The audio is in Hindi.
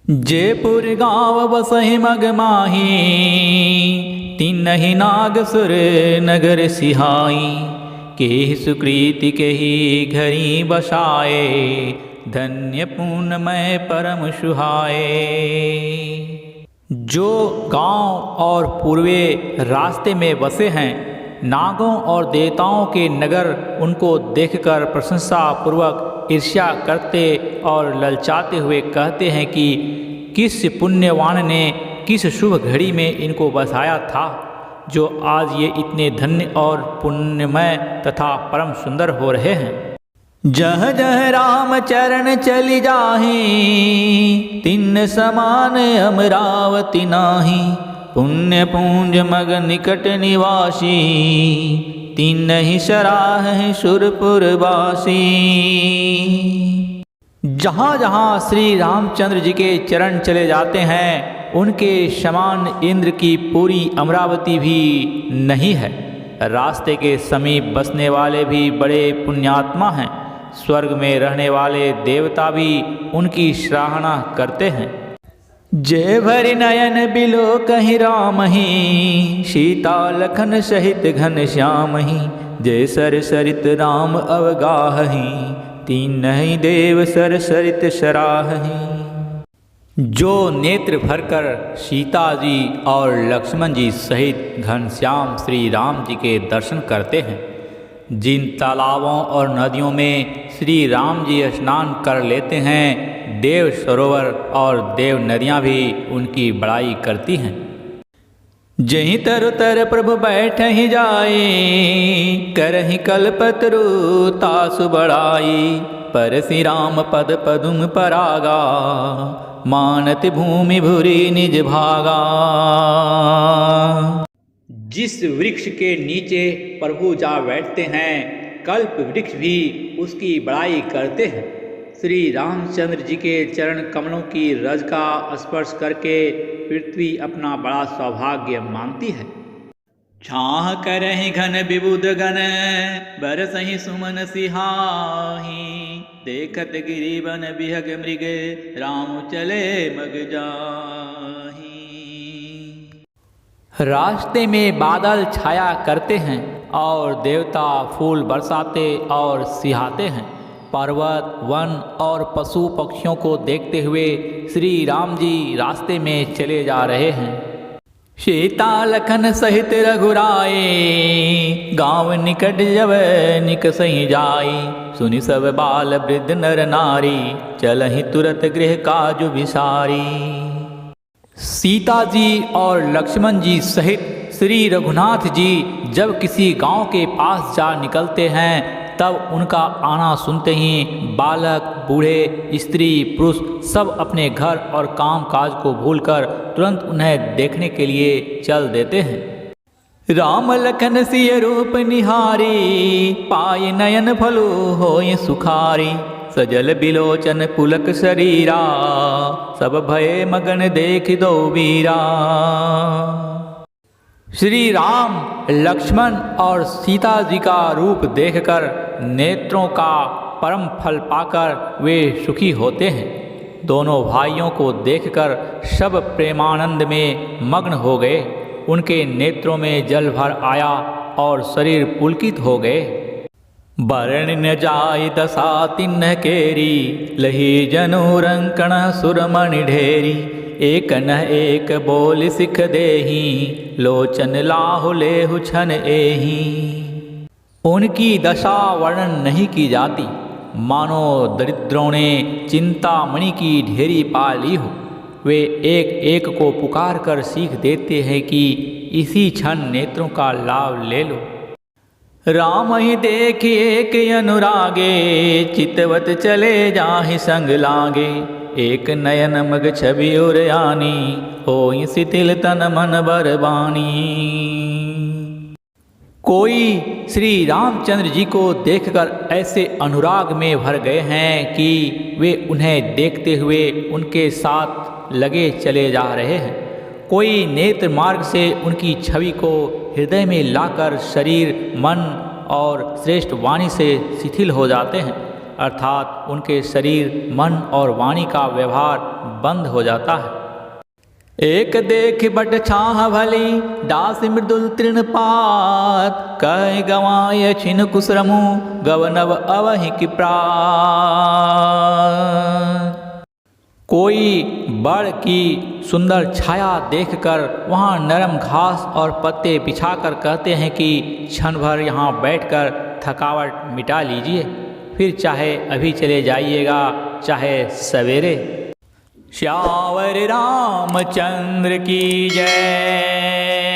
जयपुर गाँव बसहि मग माही, तिन्हि नाग सुर नगर सिहाई। केहि सुकृति केहि घरी बसाए, धन्य पुण्यमय परम सुहाए। जो गांव और पूर्वे रास्ते में बसे हैं, नागों और देवताओं के नगर उनको देखकर प्रशंसा पूर्वक ईर्ष्या करते और ललचाते हुए कहते हैं कि किस पुण्यवान ने किस शुभ घड़ी में इनको बसाया था, जो आज ये इतने धन्य और पुण्यमय तथा परम सुंदर हो रहे हैं। जह जह राम चरण चली जाहि, तिन समान अमरावती नाही। पुण्य पूंज मग निकट निवासी, तिन्हि सराहहि सुरपुरवासी। जहाँ जहाँ श्री रामचंद्र जी के चरण चले जाते हैं, उनके समान इंद्र की पूरी अमरावती भी नहीं है। रास्ते के समीप बसने वाले भी बड़े पुण्यात्मा हैं। स्वर्ग में रहने वाले देवता भी उनकी सराहना करते हैं। जय भरि नयन बिलो कहि रामहि, सीता लखन सहित घन श्यामहि। जय सर सरित राम अवगाहहि, तीनहि देव सर सरित सराहहि। जो नेत्र भरकर सीता जी और लक्ष्मण जी सहित घनश्याम श्री राम जी के दर्शन करते हैं, जिन तालाबों और नदियों में श्री राम जी स्नान कर लेते हैं, देव सरोवर और देव नदियाँ भी उनकी बड़ाई करती हैं। जहीं तरु तर प्रभु बैठ ही जाए, करहि कल्पतरु तासु बड़ाई। परसि राम पद पदुम परागा, मानति भूमि भूरि निज भागा। जिस वृक्ष के नीचे प्रभु जा बैठते हैं, कल्प वृक्ष भी उसकी बड़ाई करते हैं। श्री रामचंद्र जी के चरण कमलों की रज का स्पर्श करके पृथ्वी अपना बड़ा सौभाग्य मानती है। छाह करहि घन विबुध गण, बरसहि सुमन सिहाही। देखत गिरि वन बिहग मृग, राम चले मग जाही। रास्ते में बादल छाया करते हैं और देवता फूल बरसाते और सिहाते हैं। पर्वत, वन और पशु पक्षियों को देखते हुए श्री राम जी रास्ते में चले जा रहे हैं। सीता लखन सहित रघुराए, गाँव निकट जब निकसहि जाई। सुनि सब बाल वृद्ध नर नारी, चलहि तुरत गृह काजु बिसारी। सीता जी और लक्ष्मण जी सहित श्री रघुनाथ जी जब किसी गांव के पास जा निकलते हैं, तब उनका आना सुनते ही बालक, बूढ़े, स्त्री, पुरुष सब अपने घर और काम काज को भूलकर तुरंत उन्हें देखने के लिए चल देते हैं। राम लखन सिय रूप निहारी, पाय नयन फलु होय सुखारी। सजल बिलोचन पुलक शरीरा, सब भये मगन देख दो वीरा। श्री राम, लक्ष्मण और सीता जी का रूप देखकर नेत्रों का परम फल पाकर वे सुखी होते हैं। दोनों भाइयों को देखकर सब प्रेमानंद में मग्न हो गए। उनके नेत्रों में जल भर आया और शरीर पुलकित हो गए। वर्ण न जाय दशा तिन्ह केरी, लही जनु रंकण सुरमणि ढेरी। एक न एक बोल सिख देही, लोचन लाहु लेहु छन एही। उनकी दशा वर्णन नहीं की जाती, मानो दरिद्रों ने चिंतामणि की ढेरी पा ली हो। वे एक एक को पुकार कर सीख देते हैं कि इसी क्षण नेत्रों का लाभ ले लो। राम ही देख एक अनुरागे, चितवत चले जाहि संग लागे। एक नयन मग छवि उरयानी, होई शिथिल तन मन बरबानी। कोई श्री रामचंद्र जी को देखकर ऐसे अनुराग में भर गए हैं कि वे उन्हें देखते हुए उनके साथ लगे चले जा रहे हैं। कोई नेत्र मार्ग से उनकी छवि को हृदय में लाकर शरीर, मन और श्रेष्ठ वाणी से शिथिल हो जाते हैं। अर्थात उनके शरीर, मन और वाणी का व्यवहार बंद हो जाता है। एक देख बट छाह भली, दास मृदुल तृणपात, कह गवाय छिन कुसरमु, गवनव अवहि की प्रात। कोई बड़ की सुंदर छाया देखकर वहाँ नरम घास और पत्ते बिछाकर कहते हैं कि क्षण भर यहाँ बैठकर थकावट मिटा लीजिए, फिर चाहे अभी चले जाइएगा, चाहे सवेरे। श्यावर रामचंद्र की जय।